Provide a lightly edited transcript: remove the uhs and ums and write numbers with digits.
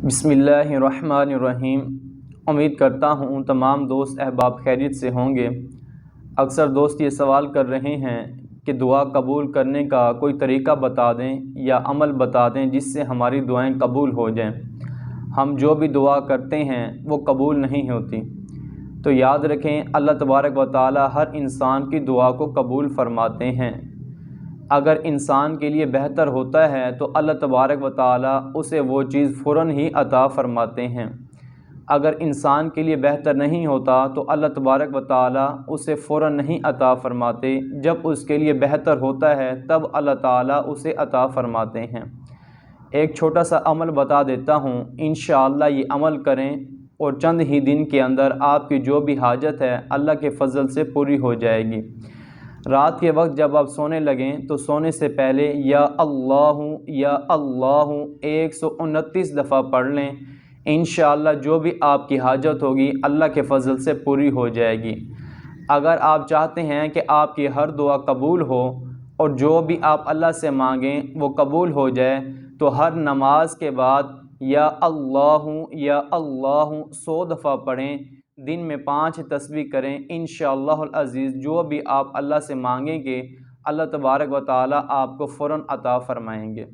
بسم اللہ الرحمن الرحیم۔ امید کرتا ہوں تمام دوست احباب خیریت سے ہوں گے۔ اکثر دوست یہ سوال کر رہے ہیں کہ دعا قبول کرنے کا کوئی طریقہ بتا دیں یا عمل بتا دیں جس سے ہماری دعائیں قبول ہو جائیں۔ ہم جو بھی دعا کرتے ہیں وہ قبول نہیں ہوتی، تو یاد رکھیں اللہ تبارک و تعالی ہر انسان کی دعا کو قبول فرماتے ہیں۔ اگر انسان کے لیے بہتر ہوتا ہے تو اللہ تبارک و تعالی اسے وہ چیز فوراً ہی عطا فرماتے ہیں۔ اگر انسان کے لیے بہتر نہیں ہوتا تو اللہ تبارک و تعالی اسے فوراً نہیں عطا فرماتے، جب اس کے لیے بہتر ہوتا ہے تب اللہ تعالی اسے عطا فرماتے ہیں۔ ایک چھوٹا سا عمل بتا دیتا ہوں، انشاءاللہ یہ عمل کریں اور چند ہی دن کے اندر آپ کی جو بھی حاجت ہے اللہ کے فضل سے پوری ہو جائے گی۔ رات کے وقت جب آپ سونے لگیں تو سونے سے پہلے یا اللہ 129 دفعہ پڑھ لیں۔ انشاءاللہ جو بھی آپ کی حاجت ہوگی اللہ کے فضل سے پوری ہو جائے گی۔ اگر آپ چاہتے ہیں کہ آپ کی ہر دعا قبول ہو اور جو بھی آپ اللہ سے مانگیں وہ قبول ہو جائے تو ہر نماز کے بعد یا اللہ 100 دفعہ پڑھیں، دن میں 5 تسبیح کریں۔ انشاءاللہ العزیز جو بھی آپ اللہ سے مانگیں گے اللہ تبارک و تعالی آپ کو فوراً عطا فرمائیں گے۔